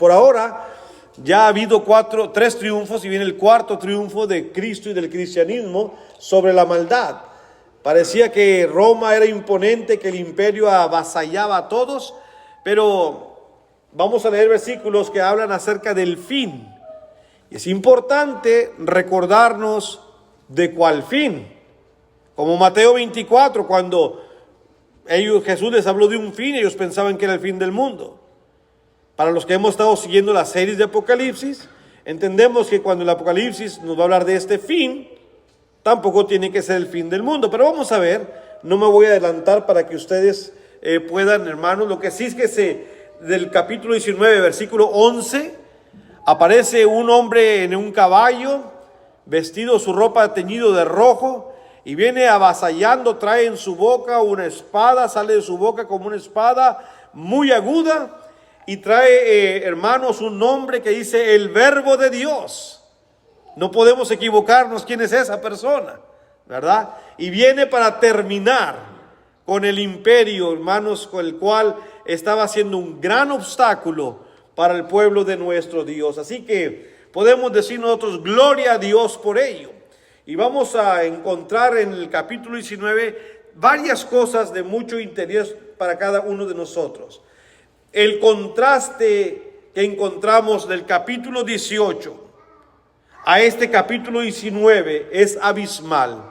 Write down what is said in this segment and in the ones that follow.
Por ahora ya ha habido tres triunfos y viene el cuarto triunfo de Cristo y del cristianismo sobre la maldad. Parecía que Roma era imponente, que el imperio avasallaba a todos, pero vamos a leer versículos que hablan acerca del fin. Y es importante recordarnos de cuál fin. Como Mateo 24, cuando Jesús les habló de un fin, ellos pensaban que era el fin del mundo. Para los que hemos estado siguiendo las series de Apocalipsis, entendemos que cuando el Apocalipsis nos va a hablar de este fin, tampoco tiene que ser el fin del mundo. Pero vamos a ver, no me voy a adelantar para que ustedes puedan, hermanos. Lo que sí es que del capítulo 19, versículo 11, aparece un hombre en un caballo, vestido su ropa teñido de rojo, y viene avasallando, trae en su boca una espada, sale de su boca como una espada muy aguda, y trae, hermanos, un nombre que dice el Verbo de Dios. No podemos equivocarnos quién es esa persona, ¿verdad? Y viene para terminar con el imperio, hermanos, con el cual estaba siendo un gran obstáculo para el pueblo de nuestro Dios. Así que podemos decir nosotros, gloria a Dios por ello. Y vamos a encontrar en el capítulo 19 varias cosas de mucho interés para cada uno de nosotros. El contraste que encontramos del capítulo 18 a este capítulo 19 es abismal.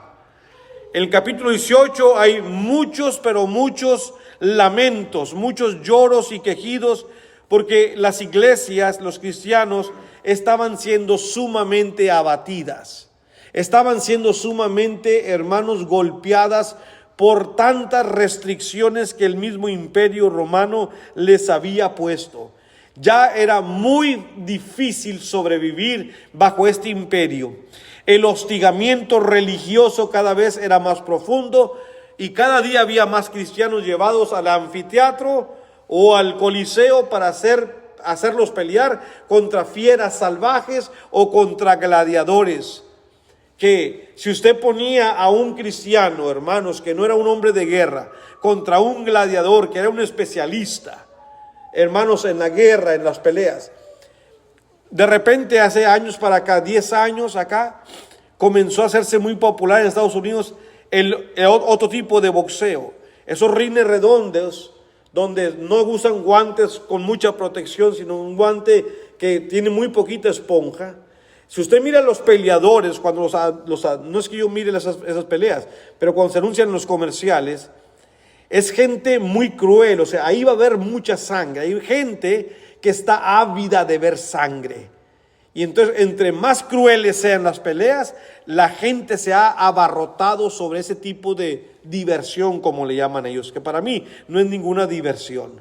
En el capítulo 18 hay muchos, pero muchos lamentos, muchos lloros y quejidos, porque las iglesias, los cristianos, estaban siendo sumamente abatidas. Estaban siendo sumamente, hermanos, golpeadas por tantas restricciones que el mismo imperio romano les había puesto. Ya era muy difícil sobrevivir bajo este imperio. El hostigamiento religioso cada vez era más profundo y cada día había más cristianos llevados al anfiteatro o al coliseo para hacerlos pelear contra fieras salvajes o contra gladiadores. Que si usted ponía a un cristiano, hermanos, que no era un hombre de guerra, contra un gladiador que era un especialista, hermanos, en la guerra, en las peleas, de repente hace años para acá, 10 años acá, comenzó a hacerse muy popular en Estados Unidos el otro tipo de boxeo. Esos rines redondos, donde no usan guantes con mucha protección, sino un guante que tiene muy poquita esponja. Si usted mira a los peleadores, cuando no es que yo mire esas peleas, pero cuando se anuncian en los comerciales, es gente muy cruel, o sea, ahí va a haber mucha sangre, hay gente que está ávida de ver sangre. Y entonces, entre más crueles sean las peleas, la gente se ha abarrotado sobre ese tipo de diversión, como le llaman ellos, que para mí no es ninguna diversión.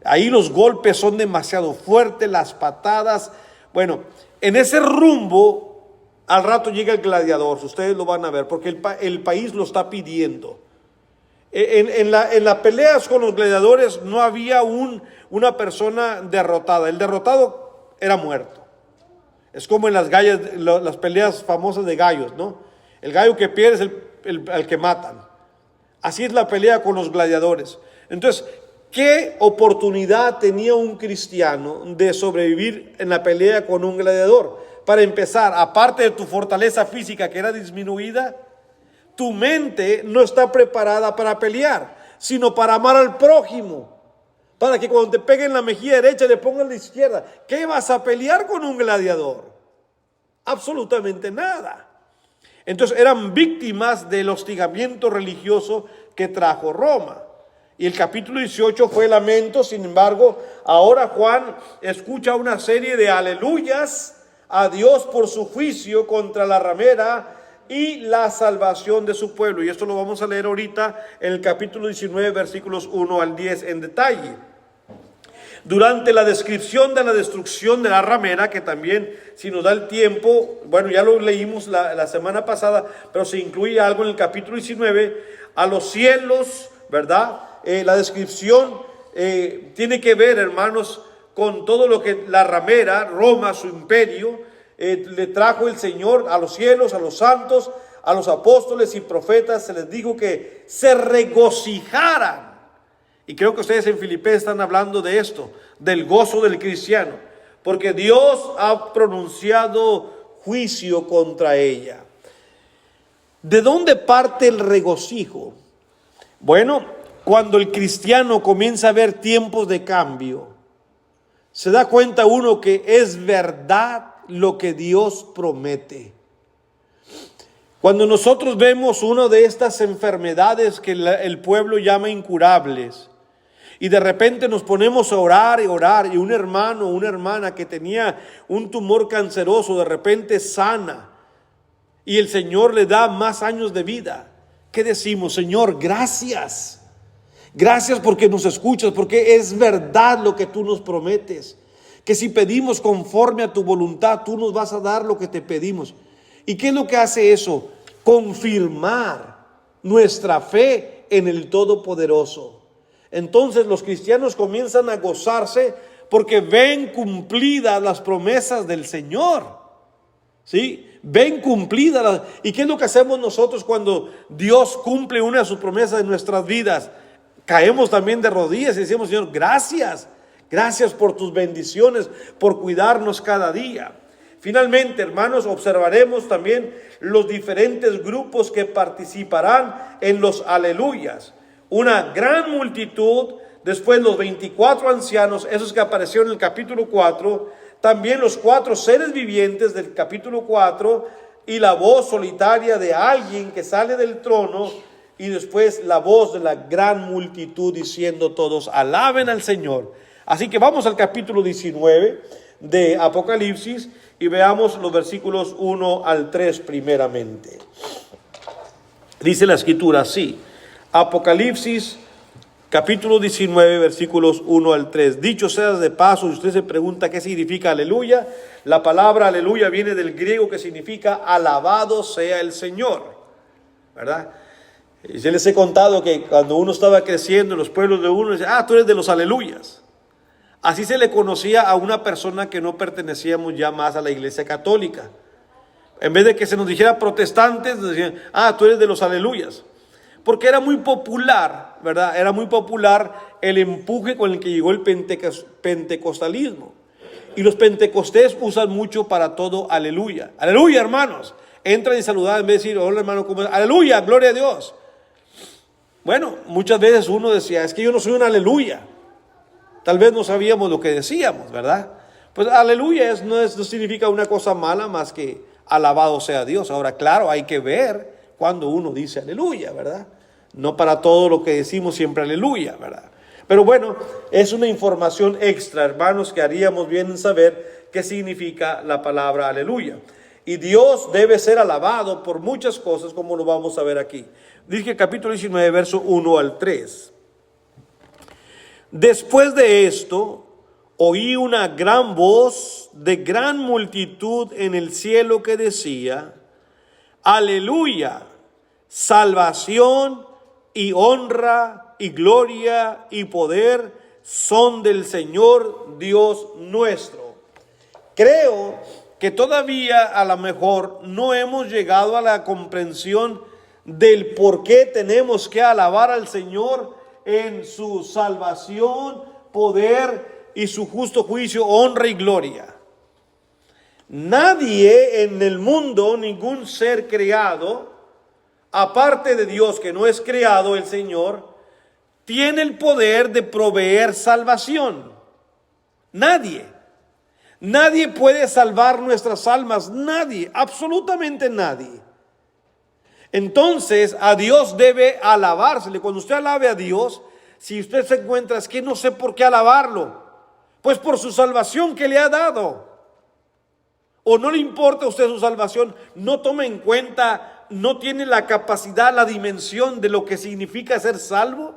Ahí los golpes son demasiado fuertes, las patadas. Bueno, en ese rumbo, al rato llega el gladiador, ustedes lo van a ver, porque el país lo está pidiendo. En las peleas con los gladiadores no había una persona derrotada, el derrotado era muerto. Es como en las peleas famosas de gallos, ¿no? El gallo que pierde es el que matan. Así es la pelea con los gladiadores. Entonces, ¿qué oportunidad tenía un cristiano de sobrevivir en la pelea con un gladiador? Para empezar, aparte de tu fortaleza física que era disminuida, tu mente no está preparada para pelear, sino para amar al prójimo. Para que cuando te peguen la mejilla derecha le pongan la izquierda. ¿Qué vas a pelear con un gladiador? Absolutamente nada. Entonces eran víctimas del hostigamiento religioso que trajo Roma. Y el capítulo 18 fue lamento. Sin embargo, ahora Juan escucha una serie de aleluyas a Dios por su juicio contra la ramera y la salvación de su pueblo. Y esto lo vamos a leer ahorita en el capítulo 19, versículos 1 al 10 en detalle. Durante la descripción de la destrucción de la ramera, que también, si nos da el tiempo, bueno, ya lo leímos la semana pasada, pero se incluye algo en el capítulo 19, a los cielos, ¿verdad? La descripción tiene que ver, hermanos, con todo lo que la ramera, Roma, su imperio, le trajo el Señor a los cielos, a los santos, a los apóstoles y profetas. Se les dijo que se regocijaran, Y creo que ustedes en Filipenses están hablando de esto, del gozo del cristiano, porque Dios ha pronunciado juicio contra ella. ¿De dónde parte el regocijo? Bueno, cuando el cristiano comienza a ver tiempos de cambio, se da cuenta uno que es verdad lo que Dios promete. Cuando nosotros vemos una de estas enfermedades que el pueblo llama incurables, y de repente nos ponemos a orar, y un hermano o una hermana que tenía un tumor canceroso de repente sana, y el Señor le da más años de vida, ¿qué decimos? Señor, gracias. Gracias porque nos escuchas, porque es verdad lo que tú nos prometes, que si pedimos conforme a tu voluntad, tú nos vas a dar lo que te pedimos. ¿Y qué es lo que hace eso? Confirmar nuestra fe en el Todopoderoso. Entonces los cristianos comienzan a gozarse porque ven cumplidas las promesas del Señor. ¿Sí? Ven cumplidas. ¿Y qué es lo que hacemos nosotros cuando Dios cumple una de sus promesas en nuestras vidas? Caemos también de rodillas y decimos, Señor, gracias. Gracias por tus bendiciones, por cuidarnos cada día. Finalmente, hermanos, observaremos también los diferentes grupos que participarán en los aleluyas. Una gran multitud, después los 24 ancianos, esos que aparecieron en el capítulo 4, también los 4 seres vivientes del capítulo 4 y la voz solitaria de alguien que sale del trono y después la voz de la gran multitud diciendo todos, alaben al Señor. Así que vamos al capítulo 19 de Apocalipsis y veamos los versículos 1 al 3 primeramente. Dice la escritura así, Apocalipsis capítulo 19 versículos 1 al 3. Dicho sea de paso, si usted se pregunta qué significa aleluya, la palabra aleluya viene del griego que significa alabado sea el Señor, ¿verdad? Y yo les he contado que cuando uno estaba creciendo en los pueblos de uno, decía, tú eres de los aleluyas. Así se le conocía a una persona que no pertenecíamos ya más a la iglesia católica. En vez de que se nos dijera protestantes, nos decían, tú eres de los aleluyas. Porque era muy popular, ¿verdad? Era muy popular el empuje con el que llegó el pentecostalismo. Y los pentecostés usan mucho para todo aleluya. Aleluya, hermanos. Entran y saludan en vez de decir, hola hermano, ¿cómo es? Aleluya, gloria a Dios. Bueno, muchas veces uno decía, es que yo no soy un aleluya. Tal vez no sabíamos lo que decíamos, ¿verdad? Pues aleluya no significa una cosa mala más que alabado sea Dios. Ahora, claro, hay que ver cuando uno dice aleluya, ¿verdad? No para todo lo que decimos siempre aleluya, ¿verdad? Pero bueno, es una información extra, hermanos, que haríamos bien en saber qué significa la palabra aleluya. Y Dios debe ser alabado por muchas cosas, como lo vamos a ver aquí. Dice capítulo 19, verso 1 al 3. Después de esto, oí una gran voz de gran multitud en el cielo que decía, aleluya, salvación y honra y gloria y poder son del Señor Dios nuestro. Creo que todavía a lo mejor no hemos llegado a la comprensión del por qué tenemos que alabar al Señor en su salvación, poder y su justo juicio, honra y gloria. Nadie en el mundo, ningún ser creado, aparte de Dios que no es creado, el Señor, tiene el poder de proveer salvación. Nadie. Nadie puede salvar nuestras almas. Nadie, absolutamente nadie. Entonces a Dios debe alabársele. Cuando usted alabe a Dios, si usted se encuentra, es que no sé por qué alabarlo. Pues por su salvación que le ha dado. O no le importa a usted su salvación, no tome en cuenta, no tiene la capacidad, la dimensión de lo que significa ser salvo.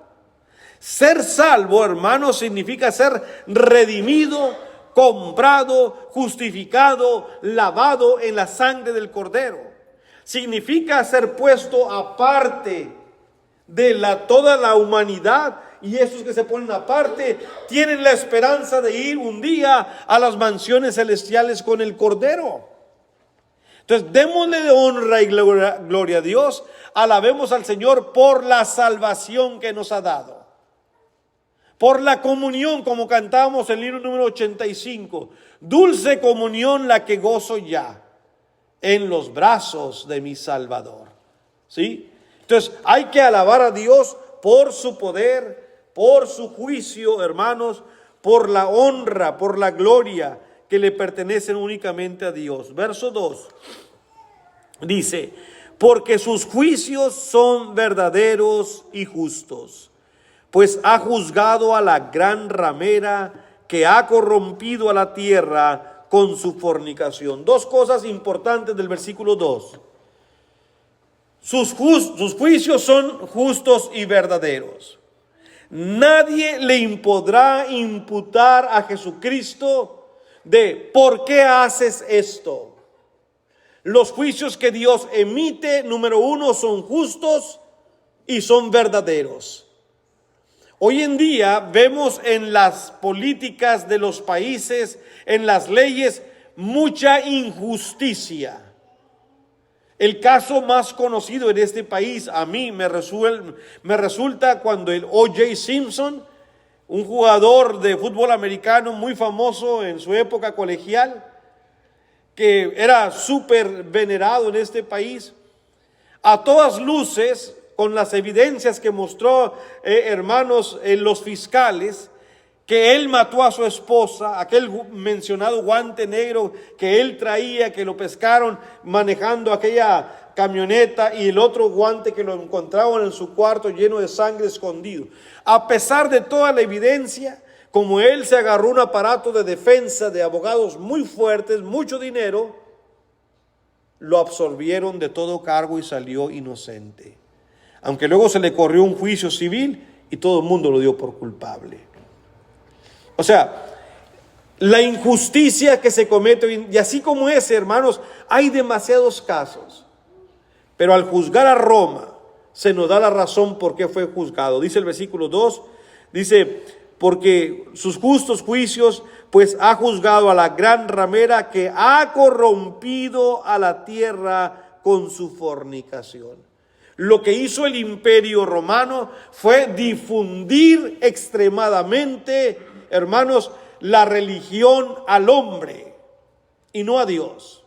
Ser salvo, hermano, significa ser redimido, comprado, justificado, lavado en la sangre del Cordero. Significa ser puesto aparte de toda la humanidad, y esos que se ponen aparte tienen la esperanza de ir un día a las mansiones celestiales con el Cordero. Entonces démosle honra y gloria a Dios, alabemos al Señor por la salvación que nos ha dado. por la comunión, como cantábamos en el libro número 85, dulce comunión la que gozo ya en los brazos de mi Salvador. ¿Sí? Entonces hay que alabar a Dios por su poder, por su juicio, hermanos, por la honra, por la gloria que le pertenecen únicamente a Dios. Verso 2 dice, porque sus juicios son verdaderos y justos, pues ha juzgado a la gran ramera que ha corrompido a la tierra con su fornicación. Dos cosas importantes del versículo 2. Sus juicios son justos y verdaderos. Nadie le podrá imputar a Jesucristo de ¿por qué haces esto? Los juicios que Dios emite, número uno, son justos y son verdaderos. Hoy en día vemos en las políticas de los países, en las leyes, mucha injusticia. El caso más conocido en este país a mí me resulta cuando el O.J. Simpson, un jugador de fútbol americano muy famoso en su época colegial, que era súper venerado en este país, a todas luces, con las evidencias que mostró, hermanos, los fiscales, que él mató a su esposa, aquel mencionado guante negro que él traía, que lo pescaron manejando aquella camioneta, y el otro guante que lo encontraron en su cuarto lleno de sangre escondido. A pesar de toda la evidencia, como él se agarró un aparato de defensa de abogados muy fuertes, mucho dinero, lo absolvieron de todo cargo y salió inocente. Aunque luego se le corrió un juicio civil y todo el mundo lo dio por culpable. O sea, la injusticia que se comete, y así como ese, hermanos, hay demasiados casos. Pero al juzgar a Roma, se nos da la razón por qué fue juzgado. Dice el versículo 2, dice, porque sus justos juicios, pues ha juzgado a la gran ramera que ha corrompido a la tierra con su fornicación. Lo que hizo el Imperio Romano fue difundir extremadamente, hermanos, la religión al hombre y no a Dios.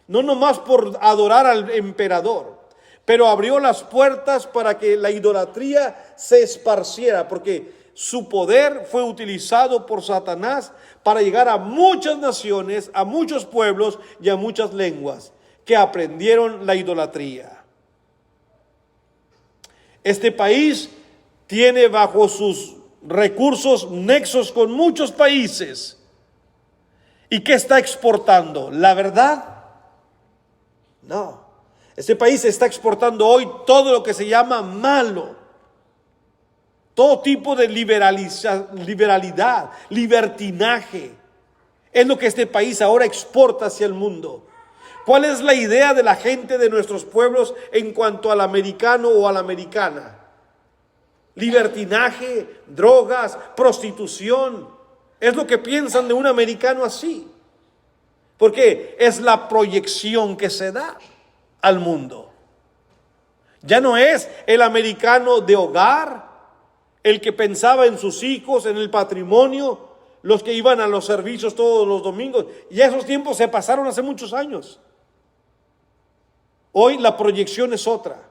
No nomás por adorar al emperador, pero abrió las puertas para que la idolatría se esparciera, porque su poder fue utilizado por Satanás para llegar a muchas naciones, a muchos pueblos y a muchas lenguas que aprendieron la idolatría. Este país tiene bajo sus recursos nexos con muchos países. ¿Y qué está exportando? ¿La verdad? No. Este país está exportando hoy todo lo que se llama malo. Todo tipo de liberalidad, libertinaje. Es lo que este país ahora exporta hacia el mundo. ¿Cuál es la idea de la gente de nuestros pueblos en cuanto al americano o a la americana? Libertinaje, drogas, prostitución. Es lo que piensan de un americano así. Porque es la proyección que se da al mundo. Ya no es el americano de hogar, el que pensaba en sus hijos, en el patrimonio, los que iban a los servicios todos los domingos. Y esos tiempos se pasaron hace muchos años. Hoy la proyección es otra.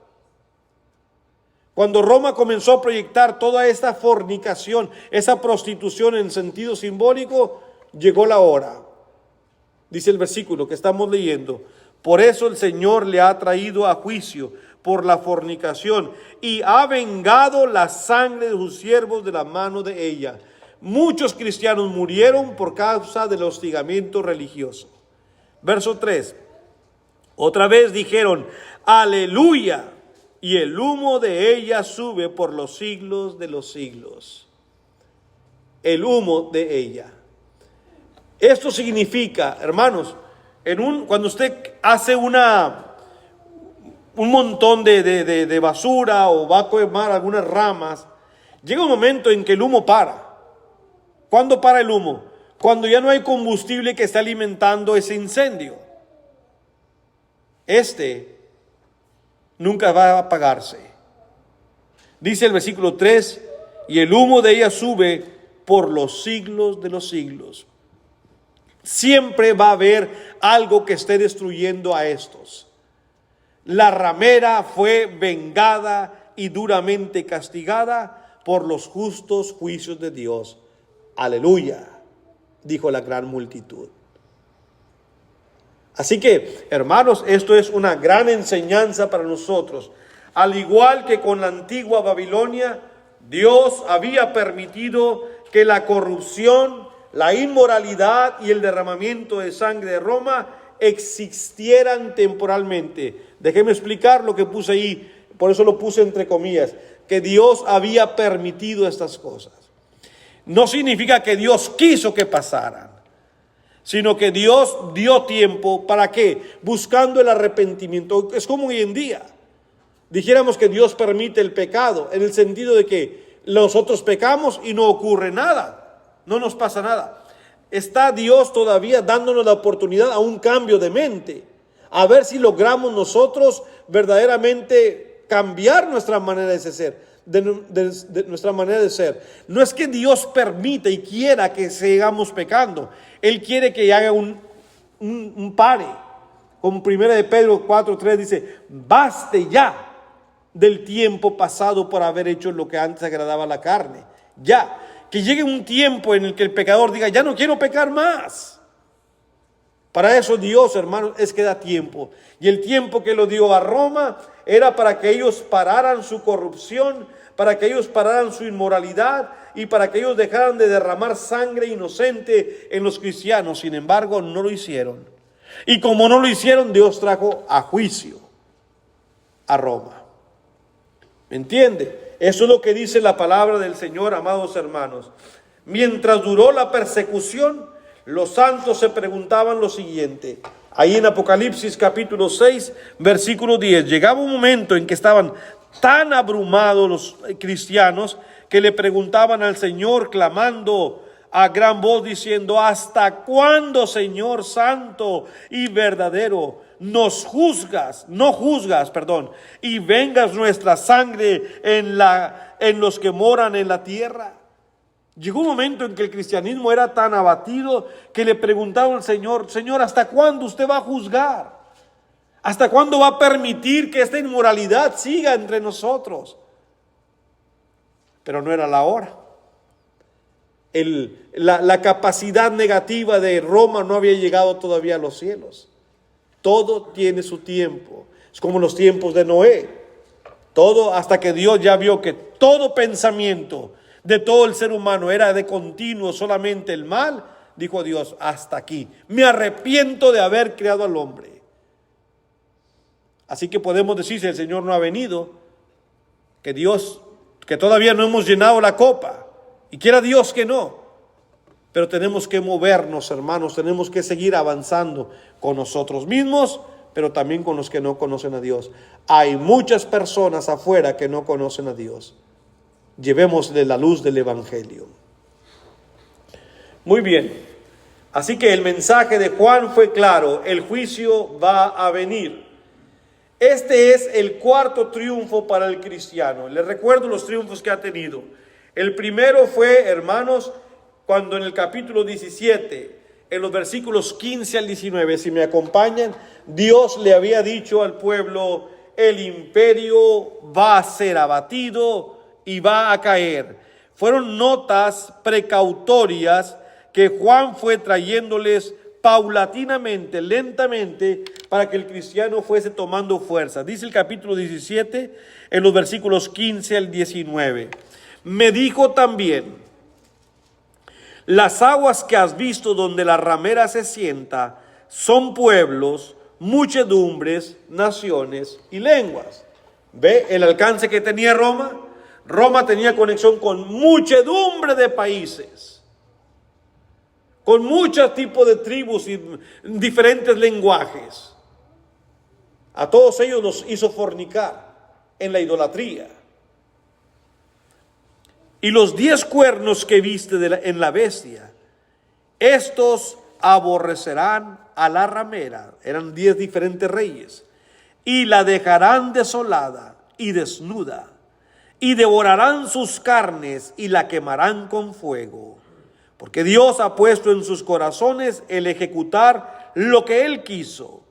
Cuando Roma comenzó a proyectar toda esta fornicación, esa prostitución en sentido simbólico, llegó la hora. Dice el versículo que estamos leyendo: por eso el Señor le ha traído a juicio por la fornicación y ha vengado la sangre de sus siervos de la mano de ella. Muchos cristianos murieron por causa del hostigamiento religioso. Verso 3. Otra vez dijeron: aleluya, y el humo de ella sube por los siglos de los siglos. El humo de ella. Esto significa, hermanos, cuando usted hace un montón de basura o va a quemar algunas ramas, llega un momento en que el humo para. ¿Cuándo para el humo? Cuando ya no hay combustible que esté alimentando ese incendio. Nunca va a apagarse. Dice el versículo 3, y el humo de ella sube por los siglos de los siglos. Siempre va a haber algo que esté destruyendo a estos. La ramera fue vengada y duramente castigada por los justos juicios de Dios. Aleluya, dijo la gran multitud. Así que, hermanos, esto es una gran enseñanza para nosotros. Al igual que con la antigua Babilonia, Dios había permitido que la corrupción, la inmoralidad y el derramamiento de sangre de Roma existieran temporalmente. Déjeme explicar lo que puse ahí, por eso lo puse entre comillas, que Dios había permitido estas cosas. No significa que Dios quiso que pasaran, sino que Dios dio tiempo. ¿Para qué? Buscando el arrepentimiento. Es como hoy en día dijéramos que Dios permite el pecado, en el sentido de que nosotros pecamos y no ocurre nada, no nos pasa nada. Está Dios todavía dándonos la oportunidad a un cambio de mente, a ver si logramos nosotros verdaderamente cambiar nuestra manera de ser, de nuestra manera de ser. No es que Dios permita y quiera que sigamos pecando. Él quiere que haga un pare. Como 1 de Pedro 4:3 dice: baste ya del tiempo pasado por haber hecho lo que antes agradaba a la carne. Ya, que llegue un tiempo en el que el pecador diga: ya no quiero pecar más. Para eso Dios, hermanos, es que da tiempo. Y el tiempo que lo dio a Roma era para que ellos pararan su corrupción, para que ellos pararan su inmoralidad y para que ellos dejaran de derramar sangre inocente en los cristianos. Sin embargo, no lo hicieron. Y como no lo hicieron, Dios trajo a juicio a Roma. ¿Me entiende? Eso es lo que dice la palabra del Señor, amados hermanos. Mientras duró la persecución, los santos se preguntaban lo siguiente. Ahí en Apocalipsis capítulo 6, versículo 10. Llegaba un momento en que estaban tan abrumados los cristianos que le preguntaban al Señor, clamando a gran voz, diciendo: ¿hasta cuándo, Señor santo y verdadero, no juzgas, y vengas nuestra sangre en los que moran en la tierra? Llegó un momento en que el cristianismo era tan abatido que le preguntaba al Señor: Señor, ¿hasta cuándo usted va a juzgar? ¿Hasta cuándo va a permitir que esta inmoralidad siga entre nosotros? Pero no era la hora. La capacidad negativa de Roma no había llegado todavía a los cielos. Todo tiene su tiempo. Es como los tiempos de Noé. Todo, hasta que Dios ya vio que todo pensamiento de todo el ser humano era de continuo solamente el mal, dijo Dios: hasta aquí. Me arrepiento de haber creado al hombre. Así que podemos decir, si el Señor no ha venido, que todavía no hemos llenado la copa, y quiera Dios que no, pero tenemos que movernos, hermanos, tenemos que seguir avanzando con nosotros mismos, pero también con los que no conocen a Dios. Hay muchas personas afuera que no conocen a Dios. Llevémosle la luz del Evangelio. Muy bien, así que el mensaje de Juan fue claro: el juicio va a venir. Este es el cuarto triunfo para el cristiano. Les recuerdo los triunfos que ha tenido. El primero fue, hermanos, cuando en el capítulo 17, en los versículos 15 al 19, si me acompañan, Dios le había dicho al pueblo: el imperio va a ser abatido y va a caer. Fueron notas precautorias que Juan fue trayéndoles paulatinamente, lentamente, para que el cristiano fuese tomando fuerza. Dice el capítulo 17, en los versículos 15 al 19. Me dijo también: las aguas que has visto donde la ramera se sienta son pueblos, muchedumbres, naciones y lenguas. ¿Ve el alcance que tenía Roma? Roma tenía conexión con muchedumbre de países, con muchos tipos de tribus y diferentes lenguajes. A todos ellos los hizo fornicar en la idolatría. Y los 10 cuernos que viste en la bestia, estos aborrecerán a la ramera. Eran 10 diferentes reyes. Y la dejarán desolada y desnuda. y devorarán sus carnes y la quemarán con fuego. Porque Dios ha puesto en sus corazones el ejecutar lo que Él quiso,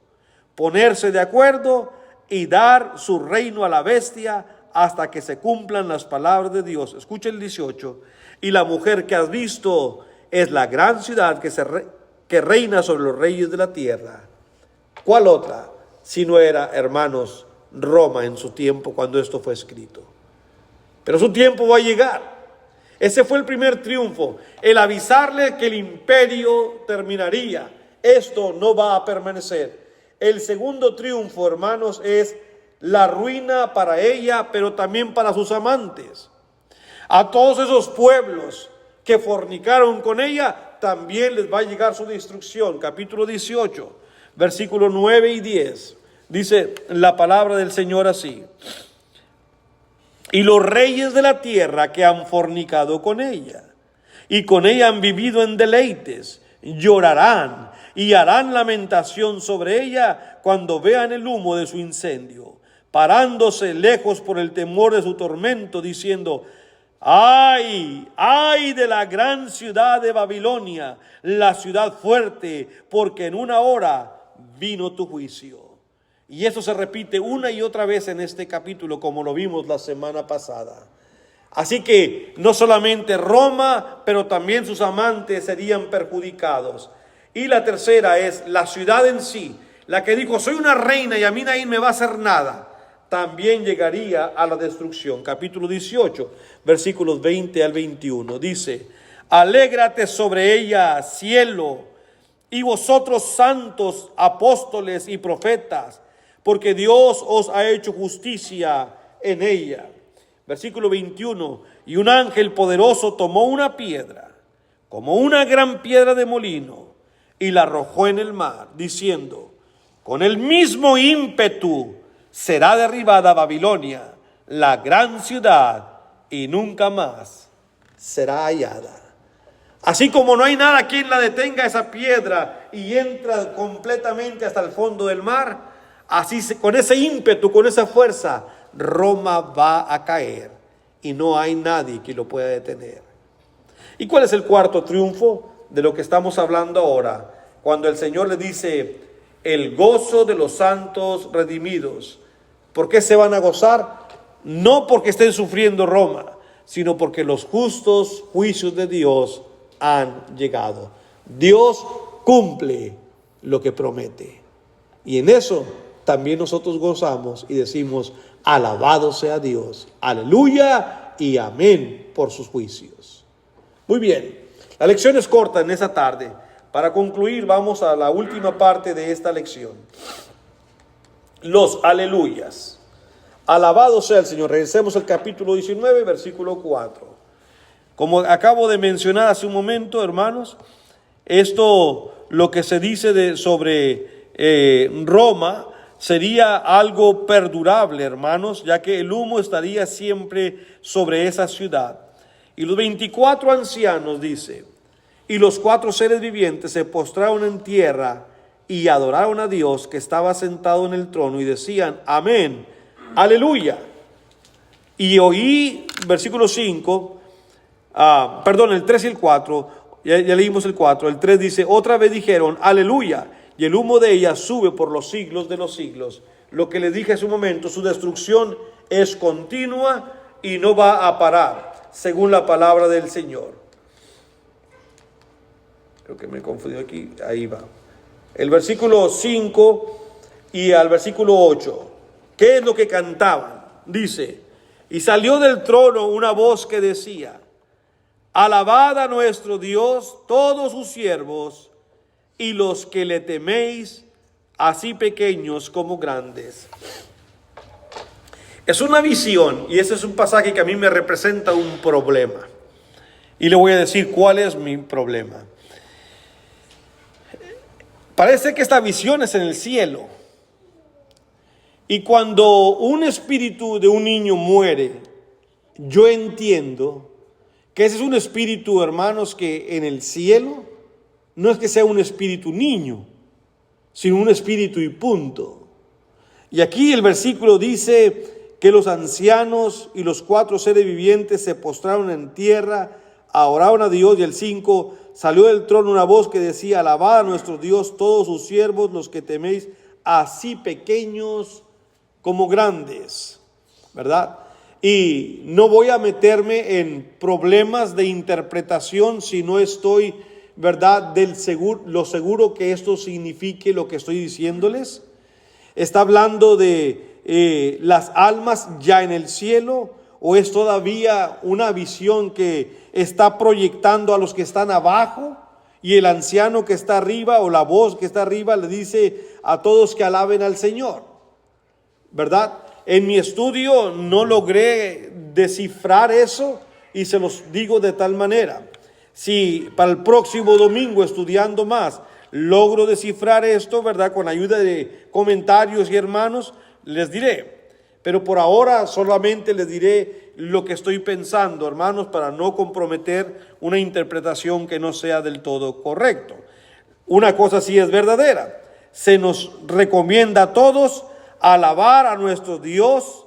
ponerse de acuerdo y dar su reino a la bestia hasta que se cumplan las palabras de Dios. Escucha el 18. Y la mujer que has visto es la gran ciudad que reina sobre los reyes de la tierra. ¿Cuál otra? Si no era, hermanos, Roma en su tiempo cuando esto fue escrito. Pero su tiempo va a llegar. Ese fue el primer triunfo, el avisarle que el imperio terminaría. Esto no va a permanecer. El segundo triunfo, hermanos, es la ruina para ella, pero también para sus amantes. A todos esos pueblos que fornicaron con ella, también les va a llegar su destrucción. Capítulo 18, versículos 9 y 10. Dice la palabra del Señor así: y los reyes de la tierra que han fornicado con ella, y con ella han vivido en deleites, llorarán y harán lamentación sobre ella cuando vean el humo de su incendio, parándose lejos por el temor de su tormento, diciendo: ¡ay, ay de la gran ciudad de Babilonia, la ciudad fuerte, porque en una hora vino tu juicio! Y eso se repite una y otra vez en este capítulo, como lo vimos la semana pasada. Así que no solamente Roma, pero también sus amantes serían perjudicados. Y la tercera es la ciudad en sí, la que dijo: soy una reina y a mí nadie me va a hacer nada. También llegaría a la destrucción. Capítulo 18, versículos 20 al 21. Dice: alégrate sobre ella, cielo, y vosotros santos apóstoles y profetas, porque Dios os ha hecho justicia en ella. Versículo 21. Y un ángel poderoso tomó una piedra, como una gran piedra de molino, y la arrojó en el mar, diciendo: con el mismo ímpetu será derribada Babilonia, la gran ciudad, y nunca más será hallada. Así como no hay nada quien la detenga, esa piedra, y entra completamente hasta el fondo del mar, así con ese ímpetu, con esa fuerza, Roma va a caer y no hay nadie que lo pueda detener. ¿Y cuál es el cuarto triunfo de lo que estamos hablando ahora? Cuando el Señor le dice: el gozo de los santos redimidos. ¿Por qué se van a gozar? No porque estén sufriendo Roma, sino porque los justos juicios de Dios han llegado. Dios cumple lo que promete. Y en eso también nosotros gozamos y decimos: alabado sea Dios, aleluya y amén por sus juicios. Muy bien, la lección es corta en esta tarde. Para concluir, vamos a la última parte de esta lección. Los aleluyas. Alabado sea el Señor. Regresemos al capítulo 19, versículo 4. Como acabo de mencionar hace un momento, hermanos, esto, lo que se dice sobre Roma, sería algo perdurable, hermanos, ya que el humo estaría siempre sobre esa ciudad. Y los 24 ancianos, dice: y los 4 seres vivientes se postraron en tierra y adoraron a Dios que estaba sentado en el trono, y decían: amén, aleluya. Y oí, versículo 5, el 3 y el 4, ya leímos el 4, el 3 dice: otra vez dijeron: aleluya, y el humo de ella sube por los siglos de los siglos. Lo que les dije hace un momento, su destrucción es continua y no va a parar, según la palabra del Señor. Creo que me confundí aquí, ahí va. El versículo 5 y al versículo 8. ¿Qué es lo que cantaban? Dice: y salió del trono una voz que decía: alabad a nuestro Dios todos sus siervos y los que le teméis, así pequeños como grandes. Es una visión, y ese es un pasaje que a mí me representa un problema. Y le voy a decir cuál es mi problema. Parece que esta visión es en el cielo. Y cuando un espíritu de un niño muere, yo entiendo que ese es un espíritu, hermanos, que en el cielo no es que sea un espíritu niño, sino un espíritu y punto. Y aquí el versículo dice que los ancianos y los 4 seres vivientes se postraron en tierra, adoraron a Dios. Y el 5, salió del trono una voz que decía: alabad a nuestro Dios todos sus siervos, los que teméis, así pequeños como grandes, ¿verdad? Y no voy a meterme en problemas de interpretación si no estoy, ¿verdad?, lo seguro que esto signifique lo que estoy diciéndoles. ¿Está hablando de las almas ya en el cielo, o es todavía una visión que está proyectando a los que están abajo, y el anciano que está arriba, o la voz que está arriba, le dice a todos que alaben al Señor? ¿Verdad? En mi estudio no logré descifrar eso, y se los digo de tal manera: si para el próximo domingo, estudiando más, logro descifrar esto, ¿verdad?, con ayuda de comentarios y hermanos, les diré. Pero por ahora solamente les diré lo que estoy pensando, hermanos, para no comprometer una interpretación que no sea del todo correcto. Una cosa sí es verdadera: se nos recomienda a todos alabar a nuestro Dios,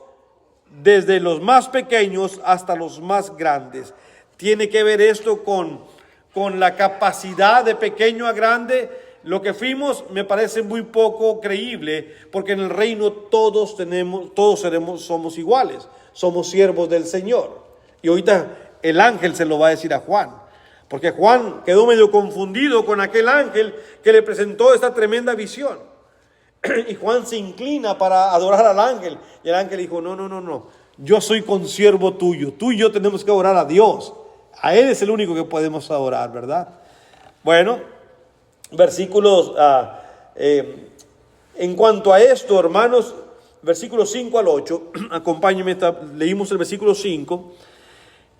desde los más pequeños hasta los más grandes. Tiene que ver esto con la capacidad de pequeño a grande. Lo que fuimos me parece muy poco creíble, porque en el reino todos somos iguales, somos siervos del Señor. Y ahorita el ángel se lo va a decir a Juan, porque Juan quedó medio confundido con aquel ángel que le presentó esta tremenda visión. Y Juan se inclina para adorar al ángel, y el ángel dijo: no, yo soy consiervo tuyo, tú y yo tenemos que adorar a Dios, a Él es el único que podemos adorar, ¿verdad? Bueno, versículos, en cuanto a esto, hermanos, versículos 5 al 8, acompáñenme, leímos el versículo 5,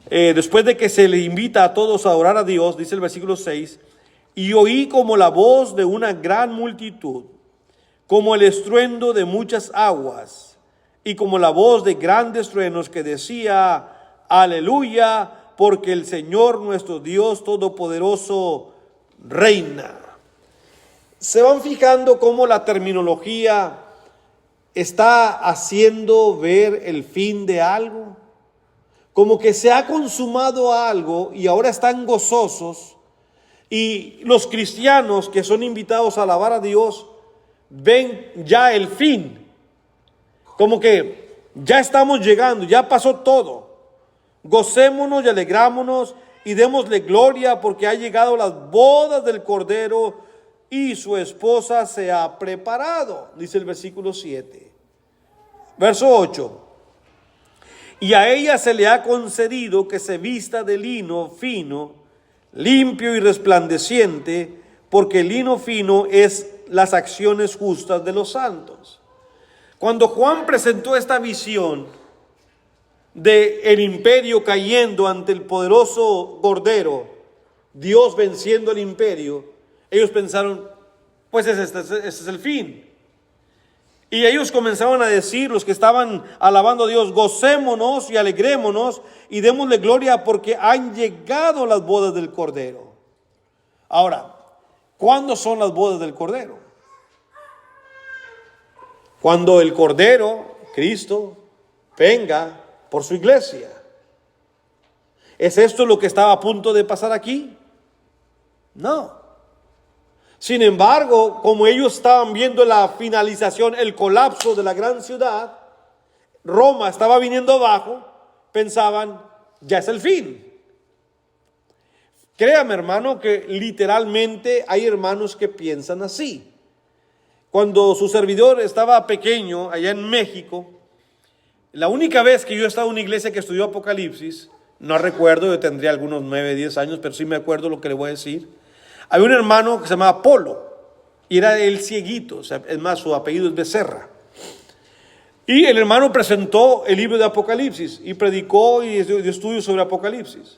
después de que se le invita a todos a adorar a Dios, dice el versículo 6, y oí como la voz de una gran multitud, como el estruendo de muchas aguas, y como la voz de grandes truenos, que decía: aleluya, porque el Señor nuestro Dios Todopoderoso reina. ¿Se van fijando cómo la terminología está haciendo ver el fin de algo? Como que se ha consumado algo y ahora están gozosos, y los cristianos que son invitados a alabar a Dios ven ya el fin, como que ya estamos llegando, ya pasó todo. Gocémonos y alegrámonos y démosle gloria, porque ha llegado las bodas del Cordero y su esposa se ha preparado, dice el versículo 7. Verso 8. Y a ella se le ha concedido que se vista de lino fino, limpio y resplandeciente, porque el lino fino es las acciones justas de los santos. Cuando Juan presentó esta visión de el imperio cayendo ante el poderoso Cordero, Dios venciendo el imperio, ellos pensaron: pues este es el fin. Y ellos comenzaron a decir, los que estaban alabando a Dios: gocémonos y alegrémonos y démosle gloria, porque han llegado las bodas del Cordero. Ahora, ¿cuándo son las bodas del Cordero? Cuando el Cordero, Cristo, venga por su iglesia. ¿Es esto lo que estaba a punto de pasar aquí? No. Sin embargo, como ellos estaban viendo la finalización, el colapso de la gran ciudad, Roma estaba viniendo abajo, pensaban: ya es el fin. Créame, hermano, que literalmente hay hermanos que piensan así. Cuando su servidor estaba pequeño, allá en México, la única vez que yo estaba en una iglesia que estudió Apocalipsis, no recuerdo, yo tendría algunos 9, 10 años, pero sí me acuerdo lo que le voy a decir. Había un hermano que se llamaba Polo, y era el cieguito, o sea, es más, su apellido es Becerra. Y el hermano presentó el libro de Apocalipsis y predicó y dio estudios sobre Apocalipsis.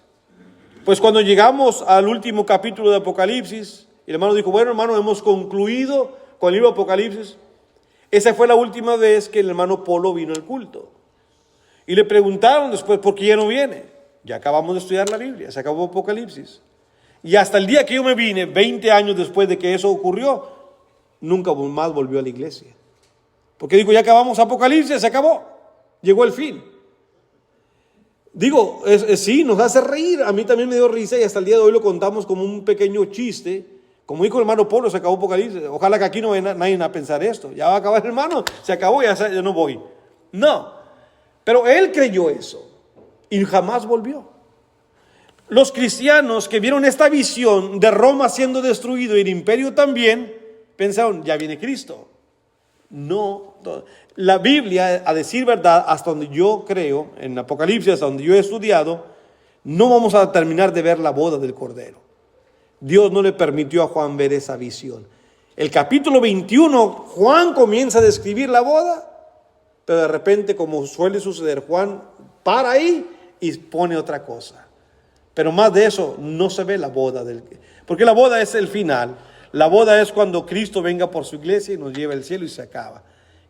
Pues cuando llegamos al último capítulo de Apocalipsis, el hermano dijo: bueno, hermano, hemos concluido con el libro de Apocalipsis. Esa fue la última vez que el hermano Polo vino al culto. Y le preguntaron después: ¿por qué ya no viene? Ya acabamos de estudiar la Biblia, se acabó Apocalipsis. Y hasta el día que yo me vine, 20 años después de que eso ocurrió, nunca más volvió a la iglesia. Porque digo: ya acabamos Apocalipsis, se acabó. llegó el fin. Digo, sí, nos hace reír. A mí también me dio risa y hasta el día de hoy lo contamos como un pequeño chiste. Como dijo el hermano Polo, se acabó Apocalipsis. Ojalá que aquí no venga nadie a pensar esto. Ya va a acabar, hermano, se acabó, ya no voy. No, pero él creyó eso y jamás volvió. Los cristianos que vieron esta visión de Roma siendo destruido y el imperio también, pensaron, ya viene Cristo. No, la Biblia, a decir verdad, hasta donde yo creo, en Apocalipsis, hasta donde yo he estudiado, no vamos a terminar de ver la boda del Cordero. Dios no le permitió a Juan ver esa visión. El capítulo 21, Juan comienza a describir la boda, pero de repente, como suele suceder, Juan para ahí y pone otra cosa. Pero más de eso no se ve la boda, porque la boda es el final. La boda es cuando Cristo venga por su iglesia y nos lleva al cielo y se acaba.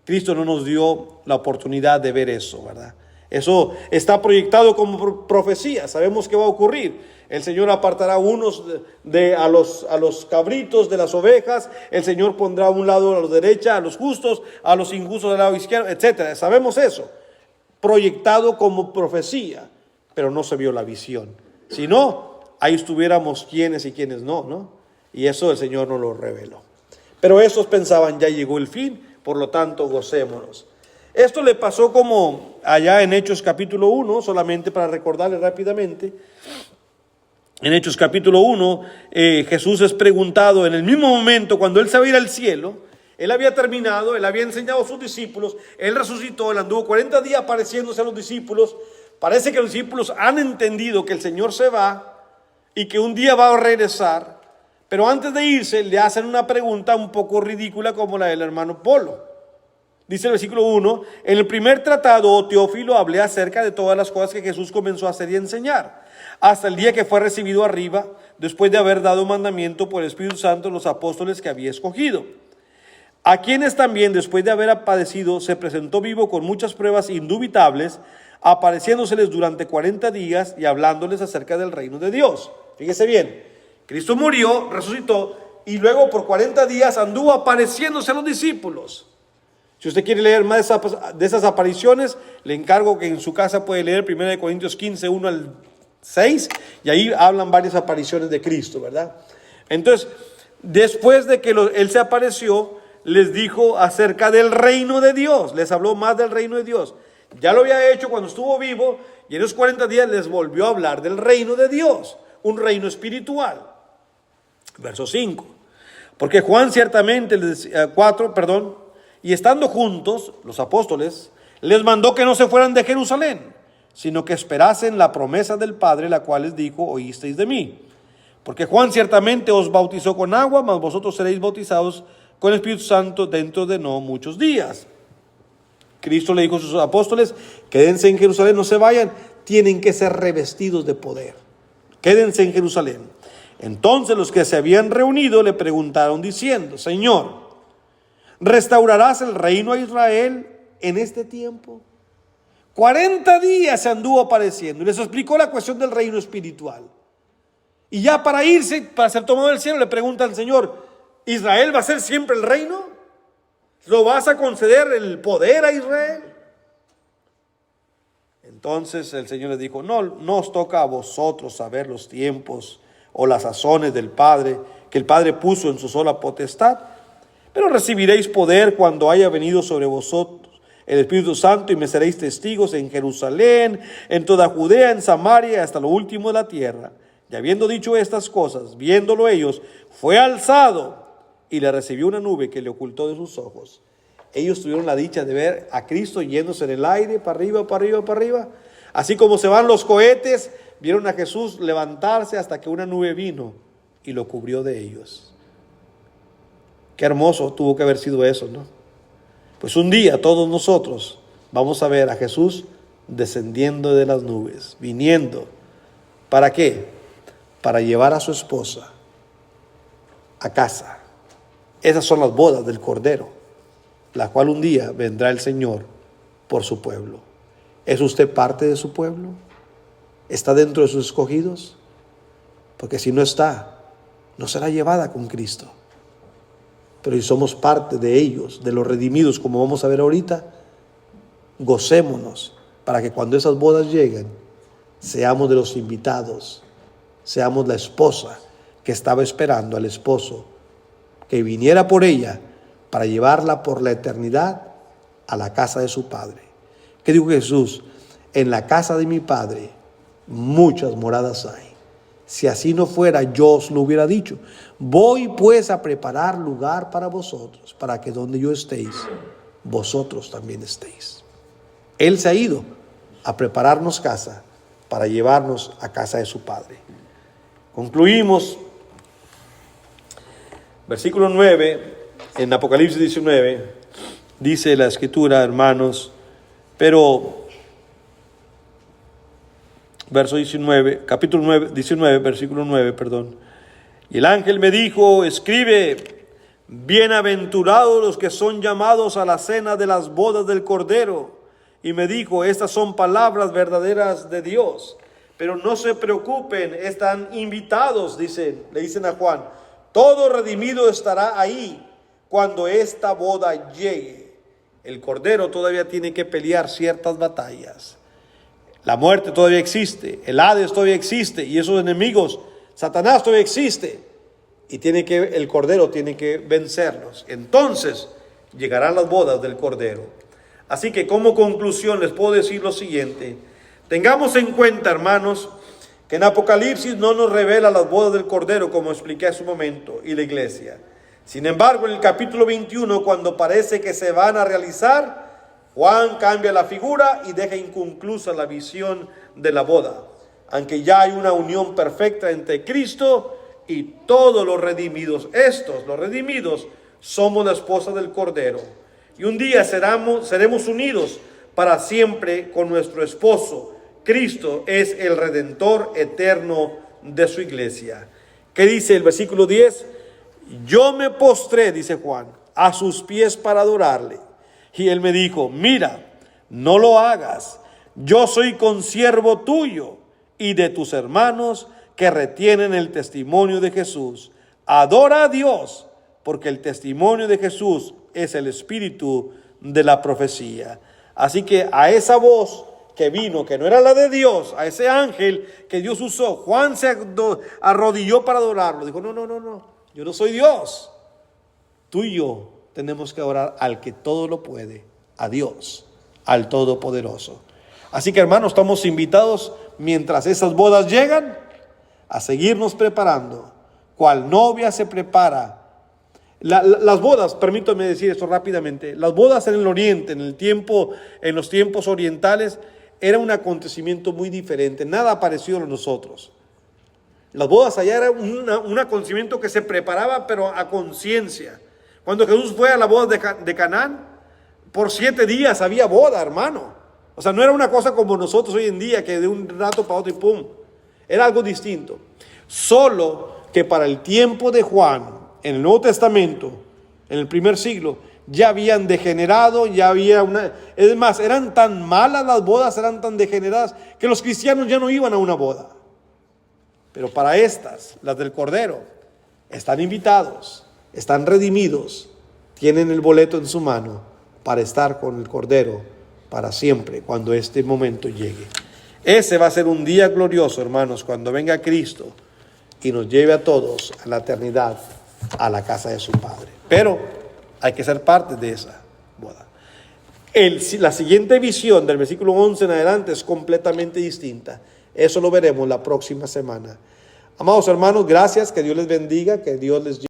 Cristo no nos dio la oportunidad de ver eso, ¿verdad? Eso está proyectado como profecía. Sabemos que va a ocurrir. El Señor apartará unos a los cabritos de las ovejas. El Señor pondrá a un lado a la derecha a los justos, a los injustos del lado izquierdo, etc. Sabemos eso. Proyectado como profecía, pero no se vio la visión. Si no, ahí estuviéramos quienes y quienes no. Y eso el Señor nos lo reveló. Pero estos pensaban, ya llegó el fin, por lo tanto gocémonos. Esto le pasó como allá en Hechos capítulo 1, solamente para recordarle rápidamente. En Hechos capítulo 1, Jesús es preguntado en el mismo momento cuando él se va a ir al cielo. Él había terminado, él había enseñado a sus discípulos, él resucitó, él anduvo 40 días apareciéndose a los discípulos. Parece que los discípulos han entendido que el Señor se va y que un día va a regresar. Pero antes de irse le hacen una pregunta un poco ridícula como la del hermano Polo. Dice el versículo 1, en el primer tratado, oh Teófilo, hablé acerca de todas las cosas que Jesús comenzó a hacer y a enseñar, hasta el día que fue recibido arriba, después de haber dado mandamiento por el Espíritu Santo a los apóstoles que había escogido, a quienes también, después de haber padecido, se presentó vivo con muchas pruebas indubitables, apareciéndoseles durante 40 días y hablándoles acerca del reino de Dios. Fíjese bien, Cristo murió, resucitó, y luego por 40 días anduvo apareciéndose a los discípulos. Si usted quiere leer más de esas apariciones, le encargo que en su casa puede leer 1 Corintios 15, 1 al 6, y ahí hablan varias apariciones de Cristo, ¿verdad? Entonces, después de que él se apareció, les dijo acerca del reino de Dios, les habló más del reino de Dios. Ya lo había hecho cuando estuvo vivo, y en esos 40 días les volvió a hablar del reino de Dios, un reino espiritual. Verso 5, porque Juan ciertamente, 4, y estando juntos, los apóstoles, les mandó que no se fueran de Jerusalén, sino que esperasen la promesa del Padre, la cual les dijo, oísteis de mí. Porque Juan ciertamente os bautizó con agua, mas vosotros seréis bautizados con el Espíritu Santo dentro de no muchos días. Cristo le dijo a sus apóstoles, quédense en Jerusalén, no se vayan, tienen que ser revestidos de poder. Quédense en Jerusalén. Entonces los que se habían reunido le preguntaron diciendo, Señor, ¿restaurarás el reino a Israel en este tiempo? 40 días se anduvo apareciendo y les explicó la cuestión del reino espiritual. Y ya para irse, para ser tomado del cielo, le pregunta al Señor, ¿Israel va a ser siempre el reino? ¿Lo vas a conceder el poder a Israel? Entonces el Señor les dijo, no os toca a vosotros saber los tiempos o las sazones del Padre, que el Padre puso en su sola potestad, pero recibiréis poder cuando haya venido sobre vosotros el Espíritu Santo y me seréis testigos en Jerusalén, en toda Judea, en Samaria, hasta lo último de la tierra. Y habiendo dicho estas cosas, viéndolo ellos, fue alzado y le recibió una nube que le ocultó de sus ojos. Ellos tuvieron la dicha de ver a Cristo yéndose en el aire, para arriba, para arriba, para arriba. Así como se van los cohetes, vieron a Jesús levantarse hasta que una nube vino y lo cubrió de ellos. Qué hermoso tuvo que haber sido eso, ¿no? Pues un día todos nosotros vamos a ver a Jesús descendiendo de las nubes, viniendo. ¿Para qué? Para llevar a su esposa a casa. Esas son las bodas del Cordero, la cual un día vendrá el Señor por su pueblo. ¿Es usted parte de su pueblo? ¿Está dentro de sus escogidos? Porque si no está, no será llevada con Cristo. Pero si somos parte de ellos, de los redimidos, como vamos a ver ahorita, Gocémonos para que cuando esas bodas lleguen, seamos de los invitados, seamos la esposa que estaba esperando al esposo que viniera por ella para llevarla por la eternidad a la casa de su Padre. ¿Qué dijo Jesús? En la casa de mi Padre muchas moradas hay. Si así no fuera, yo os lo hubiera dicho. Voy pues a preparar lugar para vosotros, para que donde yo estéis, vosotros también estéis. Él se ha ido a prepararnos casa para llevarnos a casa de su Padre. Concluimos. Versículo 9, en Apocalipsis 19, dice la Escritura, hermanos, pero, verso 19, capítulo 9, 19, versículo 9, perdón. Y el ángel me dijo, escribe, bienaventurados los que son llamados a la cena de las bodas del Cordero. Y me dijo, estas son palabras verdaderas de Dios. Pero no se preocupen, están invitados, le dicen a Juan. Todo redimido estará ahí cuando esta boda llegue. El Cordero todavía tiene que pelear ciertas batallas. La muerte todavía existe, el Hades todavía existe, y esos enemigos, Satanás todavía existe. Y el Cordero tiene que vencerlos. Entonces llegarán las bodas del Cordero. Así que como conclusión les puedo decir lo siguiente. Tengamos en cuenta, hermanos, que en Apocalipsis no nos revela las bodas del Cordero, como expliqué hace un momento, y la iglesia. Sin embargo, en el capítulo 21, cuando parece que se van a realizar, Juan cambia la figura y deja inconclusa la visión de la boda. Aunque ya hay una unión perfecta entre Cristo y todos los redimidos. Los redimidos, somos la esposa del Cordero. Y un día seremos unidos para siempre con nuestro esposo. Cristo es el Redentor eterno de su iglesia. ¿Qué dice el versículo 10? Yo me postré, dice Juan, a sus pies para adorarle. Y él me dijo, mira, no lo hagas. Yo soy consiervo tuyo y de tus hermanos que retienen el testimonio de Jesús. Adora a Dios, porque el testimonio de Jesús es el espíritu de la profecía. Así que a esa voz que vino, que no era la de Dios, a ese ángel que Dios usó, Juan se arrodilló para adorarlo. Dijo, no, yo no soy Dios. Tú y yo tenemos que adorar al que todo lo puede, a Dios, al Todopoderoso. Así que, hermanos, estamos invitados, mientras esas bodas llegan, a seguirnos preparando, cual novia se prepara. Las bodas, permítame decir esto rápidamente, las bodas en el oriente, en los tiempos orientales, era un acontecimiento muy diferente, nada parecido a nosotros. Las bodas allá era un acontecimiento que se preparaba, pero a conciencia. Cuando Jesús fue a la boda de Canaán, por 7 días había boda, hermano. O sea, no era una cosa como nosotros hoy en día, que de un rato para otro y pum. Era algo distinto. Solo que para el tiempo de Juan, en el Nuevo Testamento, en el primer siglo, ya habían degenerado, es más, eran tan malas las bodas, eran tan degeneradas, que los cristianos ya no iban a una boda. Pero para estas, las del Cordero, están invitados, están redimidos, tienen el boleto en su mano para estar con el Cordero para siempre, cuando este momento llegue. Ese va a ser un día glorioso, hermanos, cuando venga Cristo y nos lleve a todos a la eternidad, a la casa de su Padre. Pero hay que ser parte de esa boda. La siguiente visión del versículo 11 en adelante es completamente distinta. Eso lo veremos la próxima semana. Amados hermanos, gracias, que Dios les bendiga, que Dios les lleve.